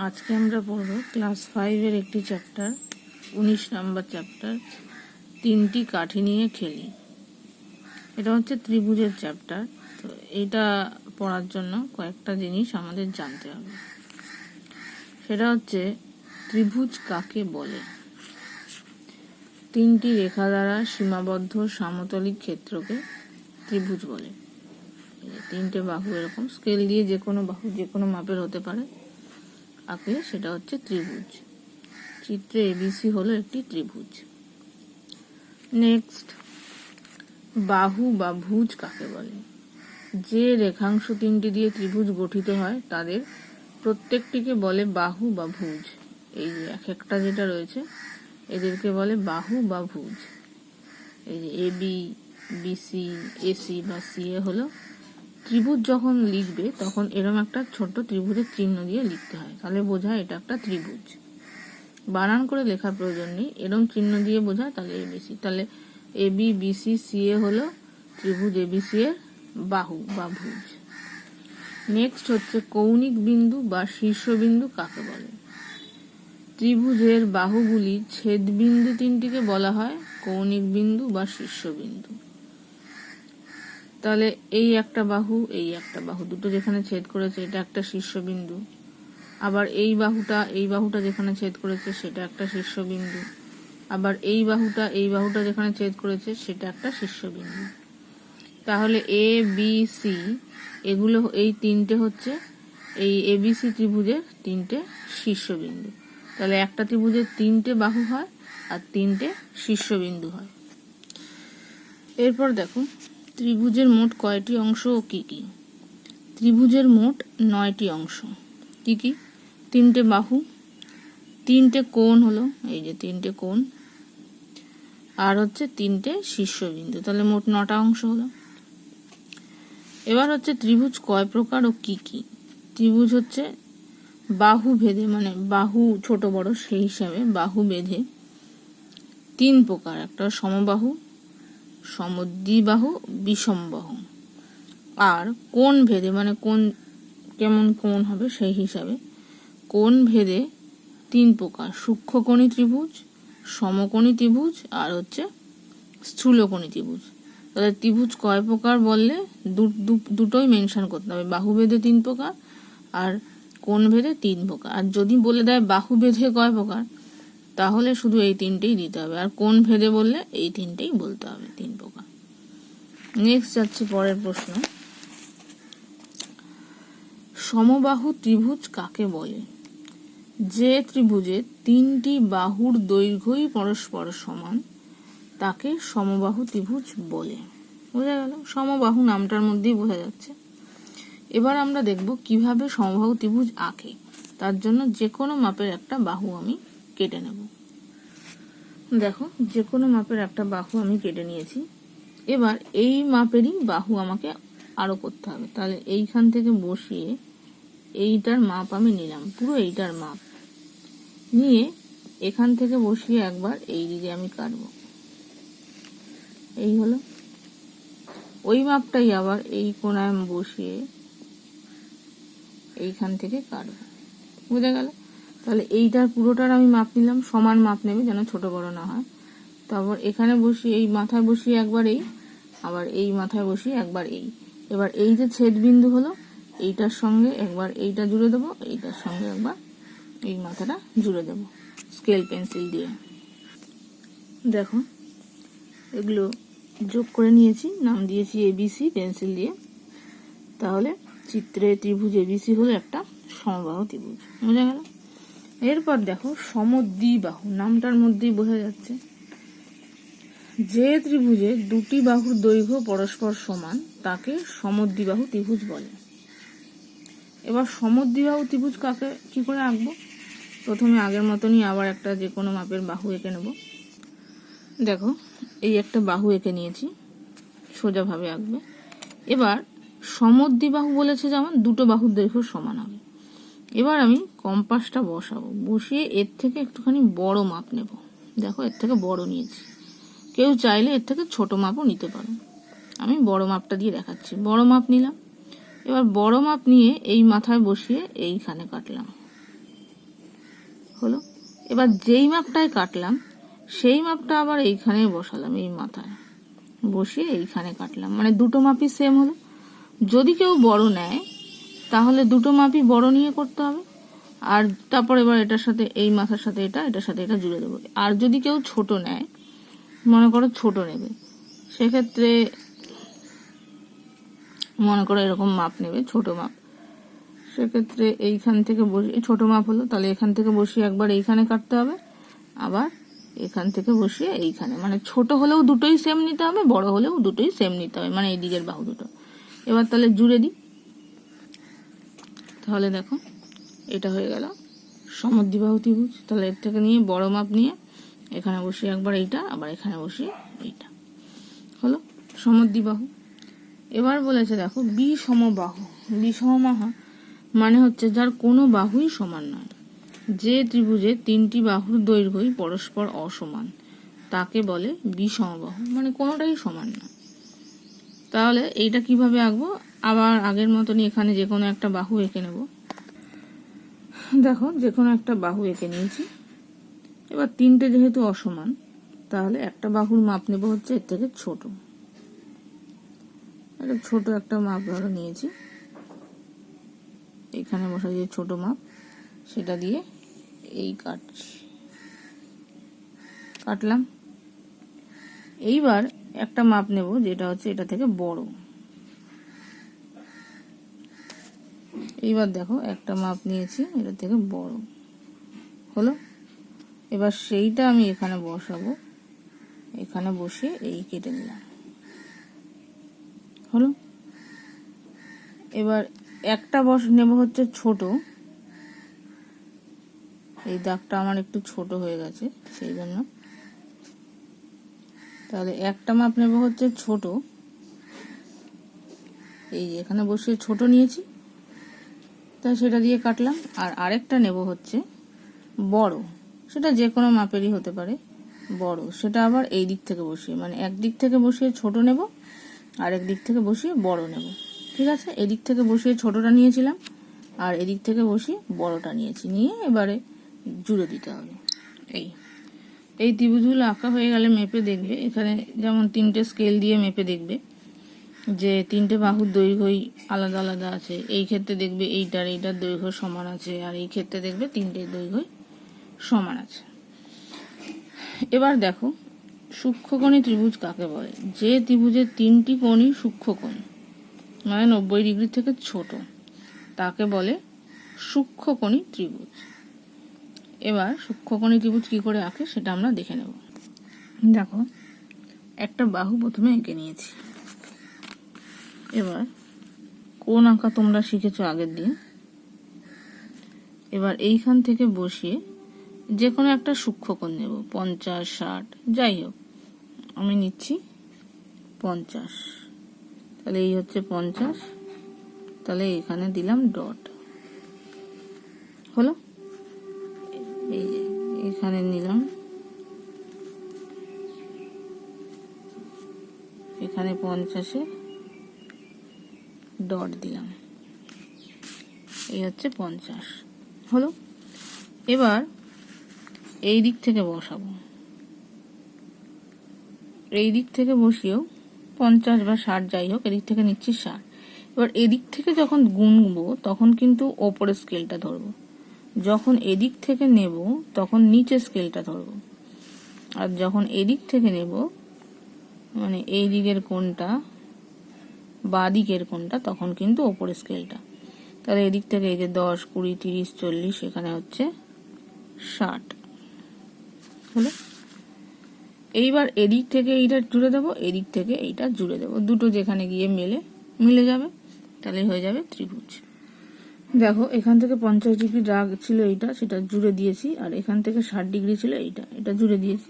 আজকে আমরা পড়ব ক্লাস 5-এর একটি চ্যাপ্টার, 19 নম্বর চ্যাপ্টার, তিনটি কাঠি নিয়ে খেলি। এটা হচ্ছে ত্রিভুজের চ্যাপ্টার। তো এইটা পড়ার জন্য কয়েকটা জিনিস আমাদের জানতে হবে। সেটা হচ্ছে ত্রিভুজ কাকে বলে। তিনটি রেখা দ্বারা সীমাবদ্ধ সমতলিক ক্ষেত্রকে ত্রিভুজ বলে। তিনটে বাহু এরকম স্কেল দিয়ে যে কোনো বাহু যে কোনো মাপের হতে পারে আঁকলে সেটা হচ্ছে ত্রিভুজ। চিত্রে এবিসি হলো একটি ত্রিভুজ। নেক্সট, বাহু বা ভুজ কাকে বলে। যে রেখাংশ তিনটি দিয়ে ত্রিভুজ গঠিত হয় তাদের প্রত্যেকটিকে বলে বাহু বা ভুজ। এই যে এক একটা যেটা রয়েছে এদেরকে বলে বাহু বা ভুজ। এই যে এবি, বিসি, এসি বা সিএ হলো ত্রিভুজ। যখন লিখবে তখন এরকম একটা ছোট ত্রিভুজের চিহ্ন দিয়ে লিখতে হয়, তাহলে বোঝায় এটা একটা ত্রিভুজ। বানান করে লেখার প্রয়োজন নেই, এরকম চিহ্ন দিয়ে বোঝায় তাহলে এবিসি। তাহলে এবি, বিসি, সিএ হলো ত্রিভুজ এবিসি এর বাহু বা ভুজ। নেক্সট হচ্ছে কৌণিক বিন্দু বা শীর্ষবিন্দু কাকে বলে। ত্রিভুজের বাহুগুলি ছেদ বিন্দু তিনটিকে বলা হয় কৌণিক বিন্দু বা শীর্ষবিন্দু। তাহলে এই একটা বাহু, এই একটা বাহু, দুটো যেখানে ছেদ করেছে এটা একটা শীর্ষবিন্দু। আবার এই বাহুটা যেখানে ছেদ করেছে সেটা একটা শীর্ষবিন্দু। আবার এই বাহুটা যেখানে ছেদ করেছে সেটা একটা শীর্ষবিন্দু। তাহলে এ বি সি এগুলো, এই তিনটে হচ্ছে এই এবিসি ত্রিভুজের তিনটে শীর্ষবিন্দু। তাহলে একটা ত্রিভুজের তিনটে বাহু হয় আর তিনটে শীর্ষবিন্দু হয়। এরপর দেখো ত্রিভুজের মোট কয়টি অংশ ও কি কি। ত্রিভুজের মোট 9টি অংশ। কি কি? তিনটে বাহু, তিনটে কোণ হলো, এই যে তিনটে কোণ, আর হচ্ছে তিনটে শীর্ষবিন্দু। তাহলে মোট 9টা অংশ হলো। এবার হচ্ছে ত্রিভুজ কয় প্রকার ও কি কি। ত্রিভুজ হচ্ছে বাহু ভেদে, মানে বাহু ছোট বড় সেই হিসাবে বাহু বেঁধে 3 প্রকার। একটা সমবাহু, সমদ্বিবাহু, বিষমবাহু। আর কোণ ভেদে, মানে কোণ কেমন কোণ হবে সেই হিসাবে কোণ ভেদে 3 প্রকার। সূক্ষ্মকোণী ত্রিভুজ, সমকোণী ত্রিভুজ আর হচ্ছে স্থূলকোণী ত্রিভুজ। তাহলে ত্রিভুজ কয় প্রকার বললে দুটোই মেনশন করতে হবে, বাহু ভেদে 3 প্রকার আর কোণ ভেদে 3 প্রকার। আর যদি বলে দেয় বাহু ভেদে কয় প্রকার তাহলে শুধু এই তিনটেই দিতে হবে, আর কোণ ভেদে বললে এই তিনটেই বলতে হবে, 3 প্রকার। নেক্সট যাচ্ছে পরের প্রশ্ন, সমবাহু ত্রিভুজ কাকে বলে। যে ত্রিভুজে 3টি বাহুর দৈর্ঘ্যই পরস্পর সমান তাকে সমবাহু ত্রিভুজ বলে। বোঝা গেল, সমবাহু নামটার মধ্যেই বোঝা যাচ্ছে। এবার আমরা দেখব কিভাবে সমবাহু ত্রিভুজ আঁকে। তার জন্য যে কোনো মাপের একটা বাহু আমি কেটে নেব। দেখো যে কোনো মাপের একটা বাহু আমি কেটে নিয়েছি। এবার এই মাপেরই বাহু আমাকে আরো করতে হবে। তাহলে এইখান থেকে বসিয়ে এইটার মাপ আমি নিলাম, পুরো এইটার মাপ নিয়ে এখান থেকে বসিয়ে একবার এই দিকে আমি কাটবো। এই হলো ওই মাপটাই আবার এই কোণায় আমি বসিয়ে এইখান থেকে কাটবো। বুঝা গেল? তাহলে এইটার পুরোটার আমি মাপ নিলাম, সমান মাপ নেবে যেন ছোট বড় না হয়। তারপর এখানে বসিয়ে এই মাথায় বসিয়ে একবার এই, আবার এই মাথায় বসিয়ে একবার এই। এবার এই যে ছেদ বিন্দু হলো এইটার সঙ্গে একবার এইটা জুড়ে দেবো, এইটার সঙ্গে একবার এই মাথাটা জুড়ে দেবো স্কেল পেন্সিল দিয়ে। দেখো এগুলো যোগ করে নিয়েছি, নাম দিয়েছি এবিসি পেন্সিল দিয়ে। তাহলে চিত্রে ত্রিভুজ এবিসি হলো একটা সমবাহু ত্রিভুজ। বোঝা গেল? এরপর দেখো সমদ্বিবাহু, নামটার মধ্যেই বোঝা যাচ্ছে যে ত্রিভুজে 2টি বাহুর দৈর্ঘ্য পরস্পর সমান তাকে সমদ্বিবাহু ত্রিভুজ বলে। এবার সমদ্বিবাহু ত্রিভুজ কাকে কি করে আঁকবো। প্রথমে আগের মতনই আবার একটা যে কোনো মাপের বাহু এঁকে নেব। দেখো এই একটা বাহু এঁকে নিয়েছি, সোজাভাবে আঁকবে। এবার সমদ্বিবাহু বলেছে যেমন 2টো বাহুর দৈর্ঘ্য সমান হবে। এবার আমি কম্পাসটা বসাবো, বসিয়ে এর থেকে একটুখানি বড় মাপ নেব। দেখো এর থেকে বড় নিয়েছি, কেউ চাইলে এর থেকে ছোট মাপও নিতে পারো। আমি বড় মাপটা দিয়ে দেখাচ্ছি। বড় মাপ নিলাম। এবার বড় মাপ নিয়ে এই মাথায় বসিয়ে এইখানে কাটলাম। হলো। এবার যেই মাপটায় কাটলাম সেই মাপটা আবার এইখানে বসালাম, এই মাথায় বসিয়ে এইখানে কাটলাম, মানে দুটো মাপই সেম হলো। যদি কেউ বড় নেয় তাহলে দুটো মাপই বড় নিয়ে করতে হবে, আর তারপর এবার এটার সাথে এই মাথার সাথে এটা, এটার সাথে এটা জুড়ে দেবো। আর যদি কেউ ছোট নেয়, মনে করো ছোট নেবে, সেক্ষেত্রে মনে করো এরকম মাপ নেবে, ছোট মাপ, সেক্ষেত্রে এইখান থেকে বসিয়ে, ছোট মাপ হলো, তাহলে এখান থেকে বসিয়ে একবার এইখানে কাটতে হবে, আবার এখান থেকে বসিয়ে এইখানে, মানে ছোট হলেও দুটোই সেম নিতে হবে, বড় হলেও দুটোই সেম নিতে হবে, মানে এই দিকের বাহু দুটো। এবার তাহলে জুড়ে দিই, তাহলে দেখো এটা হয়ে গেল সমদ্বিবাহু ত্রিভুজ। তাহলে এর থেকে নিয়ে বড় মাপ নিয়ে এখানে বসিয়ে একবার এইটা, আবার এখানে বসিয়ে এইটা, হলো সমদ্বিবাহু। এবার বলেছে দেখো বিষমবাহু। বিষমবাহু মানে হচ্ছে যার কোনো বাহুই সমান নয়। যে ত্রিভুজে তিনটি বাহুর দৈর্ঘ্যই পরস্পর অসমান তাকে বলে বিষমবাহু, মানে কোনোটাই সমান না। তাহলে এইটা কিভাবে আঁকবো? আবার আগের মতনই এখানে যে কোনো একটা বাহু এঁকে নেব। দেখো যে কোনো একটা বাহু এঁকে নিয়েছি। এবার তিনটে যেহেতু অসমান, তাহলে একটা বাহুর মাপ নেব হচ্ছে এর থেকে ছোট, ছোট একটা মাপ ধরো নিয়েছি, এখানে বসা যে ছোট মাপ সেটা দিয়ে এই কাটলাম। এইবার একটা মাপ নেব যেটা হচ্ছে এটা থেকে বড়। এইবার দেখো একটা মাপ নিয়েছি এটা থেকে বড়, হলো। এবার সেইটা আমি এখানে বসাবো, এখানে বসিয়ে এই কেটে নিলাম, হলো। এবার একটা নেব হচ্ছে ছোট, এই দাগটা আমার একটু ছোট হয়ে গেছে সেই জন্য। তাহলে একটা মাপ নেব হচ্ছে ছোট, এই এখানে বসিয়ে ছোট নিয়েছি, তাই সেটা দিয়ে কাটলাম। আর আরেকটা নেব হচ্ছে বড়, সেটা যে কোনো মাপেরই হতে পারে, বড়, সেটা আবার এই দিক থেকে বসিয়ে, মানে একদিক থেকে বসিয়ে ছোট নেব, আর একদিক থেকে বসিয়ে বড় নেব। ঠিক আছে, এদিক থেকে বসিয়ে ছোটটা নিয়েছিলাম, আর এদিক থেকে বসিয়ে বড়টা নিয়েছি, নিয়ে এবারে জুড়ে দিতে হবে। এই ত্রিভুজগুলো আঁকা হয়ে গেলে মেপে দেখবে, এখানে যেমন তিনটে স্কেল দিয়ে মেপে দেখবে যে তিনটে বাহুর দৈর্ঘ্যই আলাদা আলাদা আছে। এই ক্ষেত্রে দেখবে এইটার দৈর্ঘ্য সমান আছে, আর এই ক্ষেত্রে দেখবে তিনটে দৈর্ঘ্যই সমান আছে। এবার দেখো সূক্ষ্মকোণী ত্রিভুজ কাকে বলে? যে ত্রিভুজের তিনটি কোণই সূক্ষ্মকোণ, মানে 90 ডিগ্রি থেকে ছোট, তাকে বলে সূক্ষ্মকোণী ত্রিভুজ। এবার সূক্ষ্মকোণী ত্রিভুজ কি করে আঁকে সেটা আমরা দেখে নেব। দেখো একটা বাহু প্রথমে এঁকে নিয়েছি। এবার কোণ আঁকা তোমরা শিখেছো আগের দিন। এবার এইখান থেকে বসিয়ে যে কোনো একটা সূক্ষ্মকোণ নেব, 50, 60, যাই হোক, আমি নিচ্ছি 50। তাহলে এই হচ্ছে 50, তাহলে এখানে দিলাম ডট, হলো। এই যে এখানে নিলাম, এখানে 50-এ ডট দিলাম, এই হচ্ছে 50, হলো। এবার এই দিক থেকে বসাবো, এই দিক থেকে বসিয়েও 50 বা 60 যাই হোক, এদিক থেকে নিচ্ছি 60। এবার এদিক থেকে যখন গুনবো তখন কিন্তু ওপরের স্কেলটা ধরবো, যখন এদিক থেকে নেব তখন নিচের স্কেলটা ধরবো, আর যখন এদিক থেকে নেব মানে এই দিকের কোণটা বা দিকের কোণটা তখন কিন্তু ওপরের স্কেলটা। তাহলে এদিক থেকে এই যে 10, 20, 30, 40, এখানে হচ্ছে 60, হলো। এইবার এদিক থেকে এইটা জুড়ে দেবো, এদিক থেকে এইটা জুড়ে দেবো, দুটো যেখানে গিয়ে মিলে যাবে, তাহলে হয়ে যাবে ত্রিভুজ। দেখো এখান থেকে 50 ডিগ্রি দাগ ছিল এইটা, সেটা জুড়ে দিয়েছি, আর এখান থেকে 60 ডিগ্রি ছিল এটা জুড়ে দিয়েছি।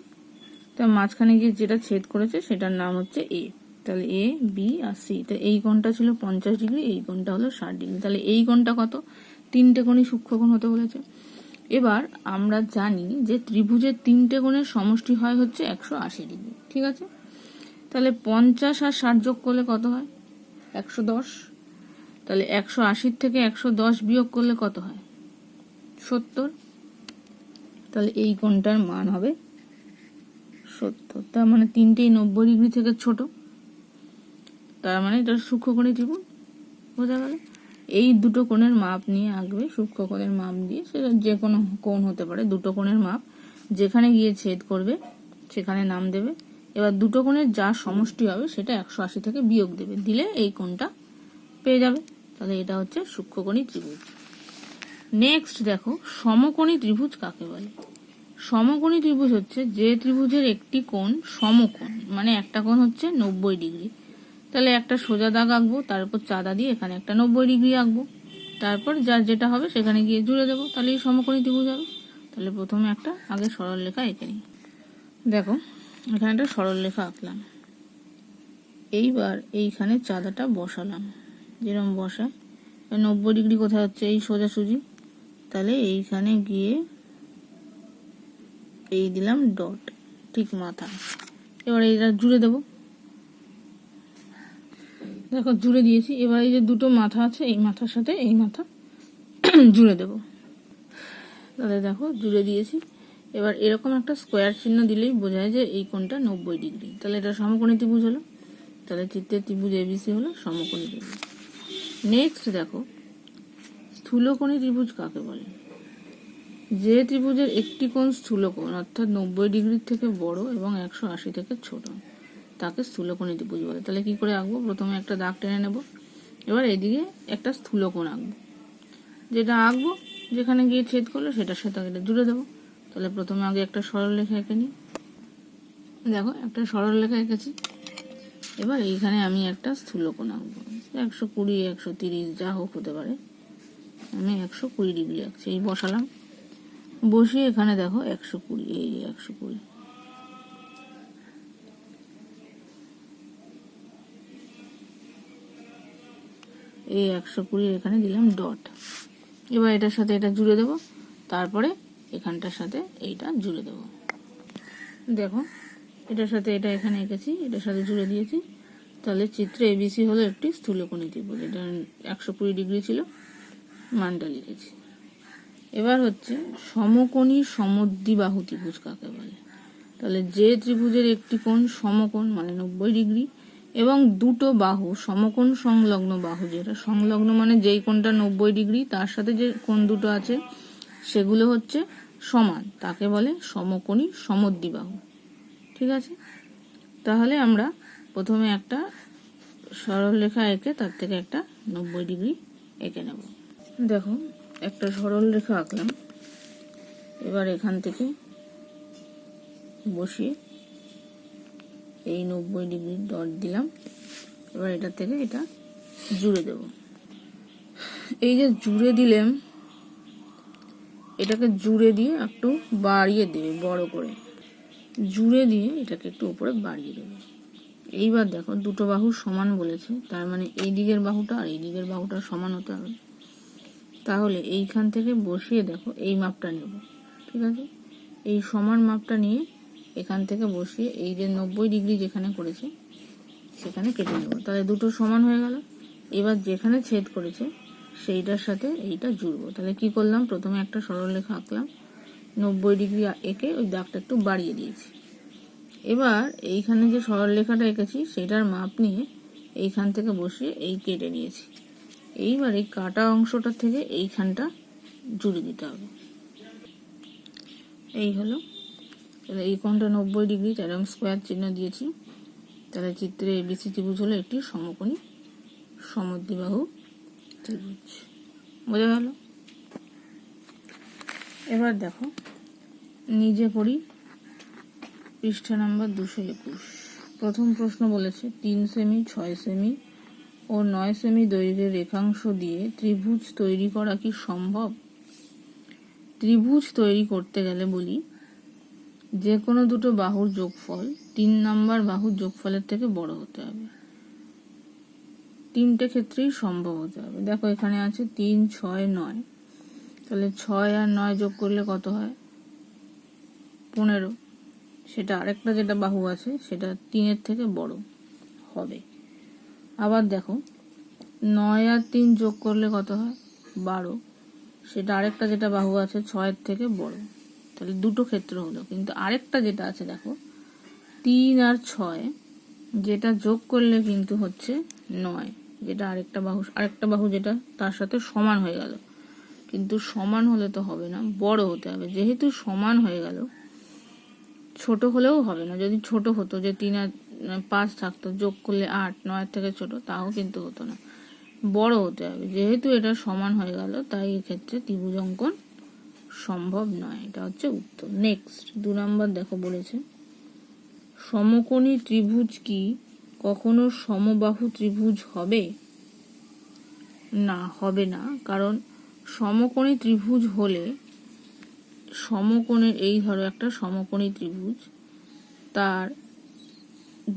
তা মাঝখানে গিয়ে যেটা ছেদ করেছে সেটার নাম হচ্ছে এ। তাহলে এ, বি আর সি। তো এই কোণটা ছিল 50 ডিগ্রি, এই কোণটা হলো 60 ডিগ্রি। তাহলে এই কোণটা কত? তিনটে কোণই সূক্ষ্মকোণ হতে বলেছে। এবার আমরা জানি যে ত্রিভুজের তিনটে কোণের সমষ্টি হয় হচ্ছে 180 ডিগ্রি, ঠিক আছে। তাহলে 50 আর 60 যোগ করলে কত হয়? 110। তাহলে 180 থেকে 110 বিয়োগ করলে কত হয়? 70। তাহলে এই কোণটার মান হবে 70। তার মানে তিনটেই 90 ডিগ্রি থেকে ছোট, তার মানে এটা সূক্ষ্মকোণী ত্রিভুজ। বোঝা গেল? এই দুটো কোণের মাপ নিয়ে আঁকবে, সূক্ষ্মকোণের মাপ দিয়ে, সেটা যে কোনো কোণ হতে পারে। দুটো কোণের মাপ যেখানে গিয়ে ছেদ করবে সেখানে নাম দেবে। এবার দুটো কোণের যা সমষ্টি হবে সেটা 180 থেকে বিয়োগ দেবে, দিলে এই কোণটা পেয়ে যাবে। তাহলে এটা হচ্ছে সূক্ষ্মকোণী ত্রিভুজ। নেক্সট দেখো, সমকোণী ত্রিভুজ কাকে বলে? সমকোণী ত্রিভুজ হচ্ছে যে ত্রিভুজের একটি কোণ সমকোণ, মানে একটা কোণ হচ্ছে 90 ডিগ্রি। তাহলে একটা সোজা দাগ আঁকবো, তার উপর চাঁদা দিয়ে এখানে একটা 90 ডিগ্রি আঁকবো, তারপর যার যেটা হবে সেখানে গিয়ে জুড়ে দেবো, তাহলে এই সমকোণী ত্রিভুজ হবে। তাহলে প্রথমে একটা আগে সরল রেখা এঁকে নিই। দেখো এখানে একটা সরল রেখা আঁকলাম। এইবার এইখানে চাঁদাটা বসালাম, যেরকম বসায়। 90 ডিগ্রি কোথায় হচ্ছে? এই সোজাসুজি। তাহলে এইখানে গিয়ে এই দিলাম ডট, ঠিক মাথা। এবার এইটা জুড়ে দেব। দেখো জুড়ে দিয়েছি। এবার এই যে দুটো মাথা আছে, এই মাথার সাথে এই মাথা জুড়ে দেব। তাহলে দেখো জুড়ে দিয়েছি। এবার এরকম একটা স্কোয়ার চিহ্ন দিলেই বোঝায় যে এই কোণটা 90 ডিগ্রি। তাহলে এটা সমকোণী ত্রিভুজ হলো। তাহলে চিত্রের ত্রিভুজ এবিসি হলো সমকোণী ত্রিভুজ। নেক্সট দেখো, স্থূলকোণী ত্রিভুজ কাকে বলে? যে ত্রিভুজের একটি কোণ স্থূলকোণ, অর্থাৎ 90 ডিগ্রির থেকে বড় এবং 180 থেকে ছোট, তাকে স্থূলকোণী ত্রিভুজ বলে। তাহলে কি করে আঁকবো? প্রথমে একটা দাগ টেনে নেব। এবার এদিকে একটা স্থূলকোণ আঁকবো, যেটা আঁকবো যেখানে গিয়ে ছেদ করলো সেটার সাথে এটা জুড়ে দেবো। তাহলে প্রথমে আগে একটা সরল রেখা এঁকে নিই। দেখো একটা সরল রেখা এঁকেছি। এবার এইখানে আমি একটা স্থূলকোণ আঁকবো, 120, 130 যা হোক হতে পারে। আমি 120 ডিগ্রি আঁকছি। এই বসালাম, বসিয়ে এখানে দেখো 120, এই 120। এই 120 এখানে দিলাম ডট। এবার এটার সাথে এটা জুড়ে দেব, তারপরে এখানটার সাথে এইটা জুড়ে দেব। দেখো এটার সাথে এটা এখানে এঁকেছি, এটার সাথে জুড়ে দিয়েছি। তাহলে চিত্র এবিসি হলো একটি স্থূলকোণী ত্রিভুজ। এটা 120 ডিগ্রি ছিল, মানটা লিখেছি। এবার হচ্ছে সমকোণী সমদ্বিবাহু ত্রিভুজ কাকে বলে? তাহলে যে ত্রিভুজের একটি কোণ সমকোণ মানে 90 ডিগ্রি এবং দুটো বাহু সমকোণ সংলগ্ন বাহু, যেটা সংলগ্ন মানে যেই কোণটা 90 ডিগ্রি তার সাথে যে কোণ দুটো আছে সেগুলো হচ্ছে সমান, তাকে বলে সমকোণী সমদ্বিবাহু। ঠিক আছে? তাহলে আমরা প্রথমে একটা সরল রেখা এঁকে তার থেকে একটা 90 ডিগ্রি এঁকে নেব। দেখো একটা সরল রেখা আঁকলাম। এবার এখান থেকে বসিয়ে এই 90 ডিগ্রি ডট দিলাম। এবার এটা থেকে এটা জুড়ে দেব। এই যে জুড়ে দিলাম, এটাকে জুড়ে দিয়ে একটু বাড়িয়ে দেবে, বড় করে জুড়ে দিয়ে এটাকে একটু উপরে বাড়িয়ে দেবে। এইবার দেখো দুটো বাহু সমান বলেছে, তার মানে এই দিকের বাহুটা আর এই দিকের বাহুটা সমান হতে হবে। তাহলে এইখান থেকে বসিয়ে দেখো এই মাপটা নেব। ঠিক আছে? এই সমান মাপটা নিয়ে এখান থেকে বসিয়ে এই যে 90 ডিগ্রি যেখানে করেছে সেখানে কেটে নেব। তাহলে দুটো সমান হয়ে গেল। এবার যেখানে ছেদ করেছে সেইটার সাথে এইটা জুড়বো। তাহলে কি করলাম? প্রথমে একটা সরল রেখা আঁকলাম, 90 ডিগ্রি এঁকে ওই দাগটা একটু বাড়িয়ে দিয়েছি। এবার এইখানে যে সরল রেখাটা এঁকেছি সেটার মাপ নিয়ে এইখান থেকে বসিয়ে এই কেটে নিয়েছি। এইবার এই কাটা অংশটা থেকে এইখানটা জুড়ে দিতে হবে। এই হলো। তাহলে এই কোণটা 90 ডিগ্রি, তাহলে আমি স্কোয়ার চিহ্ন দিয়েছি। তাহলে চিত্রে এবিসি ত্রিভুজ হলো একটি সমকোণী সমদ্বিবাহু ত্রিভুজ। বোঝা গেল? এবার দেখো নিজে করি, পৃষ্ঠা নাম্বার 221। প্রথম প্রশ্ন বলেছে 3 সেমি, 6 সেমি ও 9 সেমি দৈর্ঘ্যের রেখাংশ দিয়ে ত্রিভুজ তৈরি করা কি সম্ভব? ত্রিভুজ তৈরি করতে গেলে বলি যে কোনো দুটো বাহুর যোগফল 3 নাম্বার বাহুর যোগফলের থেকে বড় হতে হবে। তিনটে ক্ষেত্রেই সম্ভব হতে হবে। দেখো এখানে আছে 3, 6, 9। তাহলে 6 আর 9 যোগ করলে কত হয়? 15। সেটা আরেকটা যেটা বাহু আছে সেটা 3 থেকে বড় হবে। আবার দেখো 9 আর 3 যোগ করলে কত হয়? 12। সেটা আরেকটা যেটা বাহু আছে 6 থেকে বড়। তাহলে দুটো ক্ষেত্র হলো। কিন্তু আরেকটা যেটা আছে দেখো 3 আর 6 যেটা যোগ করলে কিন্তু হচ্ছে 9, যেটা আরেকটা বাহু যেটা তার সাথে সমান হয়ে গেল। কিন্তু সমান হলে তো হবে না, বড় হতে হবে। যেহেতু সমান হয়ে গেল, ছোট হলেও হবে না। যদি ছোট হতো যে 3 আর 5 থাকতো, যোগ করলে 8, 9 থেকে ছোট, তাও কিন্তু হতো না, বড় হতে হবে। যেহেতু এটা সমান হয়ে গেল, তাই এক্ষেত্রে ত্রিভুজ অঙ্কন সম্ভব নয়। এটা হচ্ছে উত্তর। নেক্সট 2 নম্বর দেখো বলেছে সমকোণী ত্রিভুজ কি কখনো সমবাহু ত্রিভুজ হবে? না, হবে না। কারণ সমকোণী ত্রিভুজ হলে সমকোণের, এই ধরো একটা সমকোণী ত্রিভুজ, তার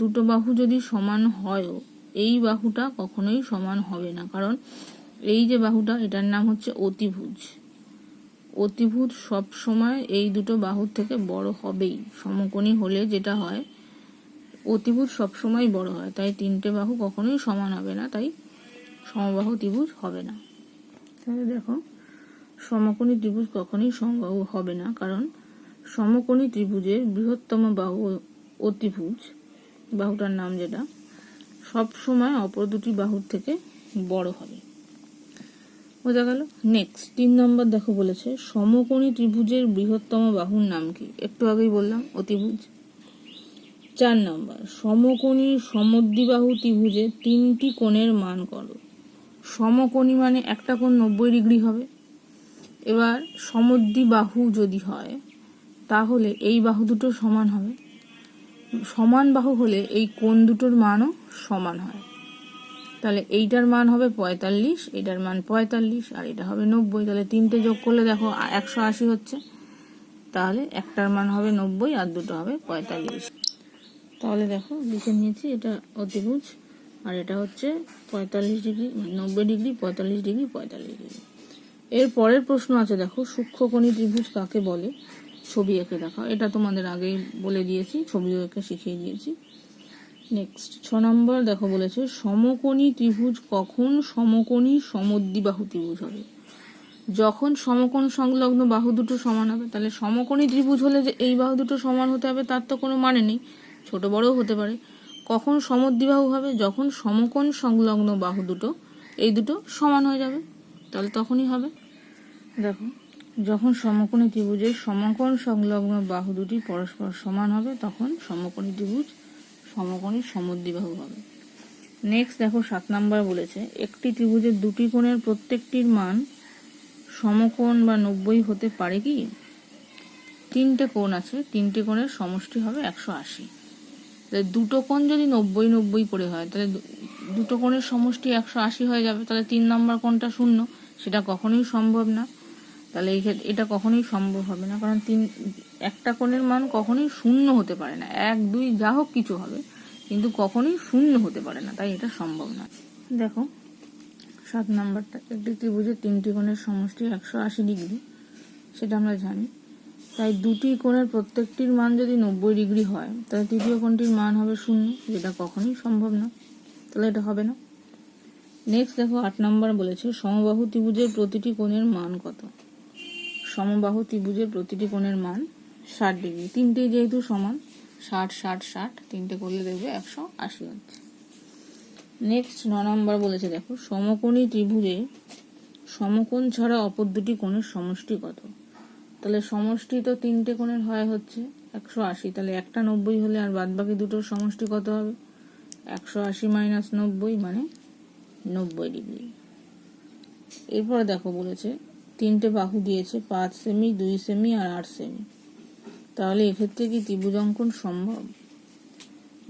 দুটো বাহু যদি সমান হয়ও, এই বাহুটা কখনোই সমান হবে না। কারণ এই যে বাহুটা, এটার নাম হচ্ছে অতিভুজ। অতিভুজ সব সময় এই দুটো বাহুর থেকে বড় হবেই। সমকোণী হলে যেটা হয়, অতিভুজ সবসময় বড় হয়। তাই তিনটে বাহু কখনোই সমান হবে না, তাই সমবাহু ত্রিভুজ হবে না। তাহলে দেখো সমকোণী ত্রিভুজ কখনোই সমবাহু হবে না, কারণ সমকোণী ত্রিভুজের বৃহত্তম বাহু অতিভুজ, বাহুটার নাম যেটা, সব সময় অপর দুটি বাহুর থেকে বড় হবে। বোঝা গেল? নেক্সট 3 নম্বর দেখো বলেছে সমকোণী ত্রিভুজের বৃহত্তম বাহুর নাম কি? একটু আগেই বললাম, অতিভুজ। 4 নম্বর সমকোণী সমদ্বিবাহু ত্রিভুজের 3টি কোণের মান করো। সমকোণী মানে একটা কোণ 90 ডিগ্রি হবে। এবার সমদ্বিবাহু যদি হয়, তাহলে এই বাহু দুটো সমান হবে। সমান বাহু হলে এই কোণ দুটোর মানও সমান হয়। তাহলে এইটার মান হবে 45, এটার মান 45, আর এটা হবে 90। তাহলে তিনটে যোগ করলে দেখো 180 হচ্ছে। তাহলে একটার মান হবে 90 আর দুটো হবে 45। তাহলে দেখো লিখে নিয়েছি, এটা অতিভুজ আর এটা হচ্ছে 45 ডিগ্রি, 90 ডিগ্রি, 45 ডিগ্রি, 45 ডিগ্রি। এর পরের প্রশ্ন আছে দেখো সূক্ষ্মকোণী ত্রিভুজ কাকে বলে? ছবি এঁকে দেখাও। এটা তোমাদের আগেই বলে দিয়েছি, ছবিও এঁকে শিখিয়ে দিয়েছি। নেক্সট 6 নম্বর দেখো বলেছে সমকোণী ত্রিভুজ কখন সমকোণী সমদ্বিবাহু ত্রিভুজ হবে? যখন সমকোণ সংলগ্ন বাহু দুটো সমান হবে। তাহলে সমকোণী ত্রিভুজ হলে যে এই বাহু দুটো সমান হতে হবে তার তো কোনো মানে নেই, ছোট বড়ও হতে পারে। কখন সমদ্বিবাহু হবে? যখন সমকোণ সংলগ্ন বাহু দুটো, এই দুটো সমান হয়ে যাবে, তাহলে তখনই হবে। দেখো যখন সমকোণী ত্রিভুজের সমকোণ সংলগ্ন বাহু দুটি পরস্পর সমান হবে, তখন সমকোণী ত্রিভুজ সমকোণী সমদ্বিবাহু হবে। নেক্সট দেখো 7 নম্বর বলেছে একটি ত্রিভুজের দুটি কোণের প্রত্যেকটির মান সমকোণ বা 90 হতে পারে কি? তিনটে কোণ আছে, তিনটে কোণের সমষ্টি হবে 180। তাহলে দুটো কোণ যদি 90 90 করে হয়, তাহলে দুটো কোণের সমষ্টি 180 হয়ে যাবে। তাহলে 3 নম্বর কোণটা শূন্য, সেটা কখনোই সম্ভব না। তাহলে এই ক্ষেত্রে এটা কখনোই সম্ভব হবে না, কারণ একটা কোণের মান কখনোই শূন্য হতে পারে না। 1 2 যা হোক কিছু হবে, কিন্তু কখনোই শূন্য হতে পারে না, তাই এটা সম্ভব না। দেখো 7 নম্বরটা একটি ত্রিভুজের তিনটি কোণের সমষ্টি 180 ডিগ্রি, সেটা আমরা জানি। তাই দুটি কোণের প্রত্যেকটির মান যদি 90 ডিগ্রি হয়, তাহলে তৃতীয় কোণটির মান হবে 0, যেটা কখনোই সম্ভব না। তাহলে এটা হবে না। নেক্সট দেখো 8 নম্বর বলেছে সমবাহু ত্রিভুজের প্রতিটি কোণের মান কত? সমবাহু ত্রিভুজের প্রতিটি কোণের মান 60 ডিগ্রি। তিনটেই যেহেতু সমান, 60 60 60, তিনটে করলে দেখবে 180 হচ্ছে। নেক্সট 9 নম্বর বলেছে দেখো সমকোণী ত্রিভুজে সমকোণ ছাড়া অপর দুটি কোণের সমষ্টি কত? তাহলে সমষ্টি তো তিনটে কোণের হয় হচ্ছে 180, তাহলে একটা 90 হলে আর বাদ বাকি দুটোর সমষ্টি কত হবে? 180 মাইনাস 90 মানে 90 ডিগ্রি। এরপরে দেখো বলেছে তিনটে বাহু দিয়েছে 5 সেমি, 2 সেমি আর 8 সেমি। তাহলে এক্ষেত্রে কি ত্রিভুজ অঙ্কন সম্ভব?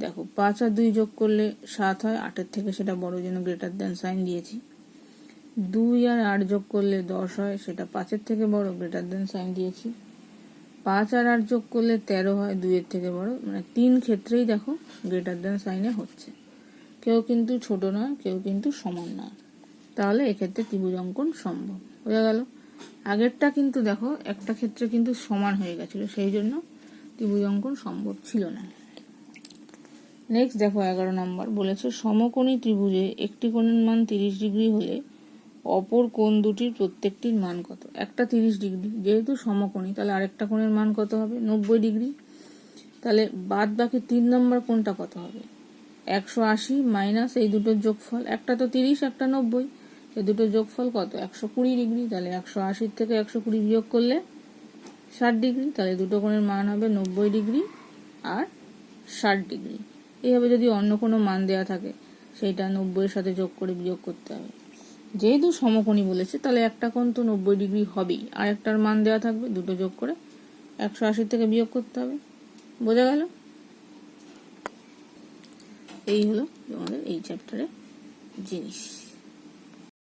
দেখো 5 আর 2 যোগ করলে 7 হয়, 8-এর থেকে সেটা বড়, জন্য গ্রেটার দ্যান সাইন দিয়েছি। 2 আর 8 যোগ করলে 10 হয়, সেটা 5-এর থেকে বড়, গ্রেটার দ্যান সাইন দিয়েছি। 5 আর 8 যোগ করলে 13 হয়, 2-এর থেকে বড়, মানে 3 ক্ষেত্রেই দেখো গ্রেটার দ্যান সাইনে হচ্ছে। কেউ কিন্তু ছোট নয়, কেউ কিন্তু সমান নয়। তাহলে এক্ষেত্রে ত্রিভুজ অঙ্কন সম্ভব। বোঝা গেল? আগেরটা কিন্তু দেখো একটা ক্ষেত্রে কিন্তু সমান হয়ে গেছিল, সেই জন্য ত্রিভুজ অঙ্কন সম্ভব ছিল না। নেক্সট দেখো 11 নম্বর বলেছে সমকোণী ত্রিভুজে একটি কোণের মান 30 ডিগ্রি হলে অপর কোণ দুটির প্রত্যেকটির মান কত? একটা 30 ডিগ্রি, যেহেতু সমকোণী তাহলে আরেকটা কোণের মান কত হবে? 90 ডিগ্রি। তাহলে বাদ বাকি 3 নম্বর কোণটা কত হবে? 180 মাইনাস এই দুটোর যোগফল, একটা তো 30 একটা 90, এই দুটোর যোগফল কত? 120 ডিগ্রি। তাহলে 180 থেকে 120 বিয়োগ করলে 60 ডিগ্রি। তাহলে দুটো কোণের মান হবে 90 ডিগ্রি আর 60 ডিগ্রি। এইভাবে যদি অন্য কোনো মান দেওয়া থাকে সেইটা 90 এর সাথে যোগ করে বিয়োগ করতে হবে। যেহেতু সমকোণী বলেছে তাহলে একটা কোণ তো 90 ডিগ্রি হবেই, আর একটার মান দেওয়া থাকবে, দুটো যোগ করে 180 থেকে বিয়োগ করতে হবে। বোঝা গেল? এই হলো তোমাদের এই চ্যাপ্টারের জিনিস।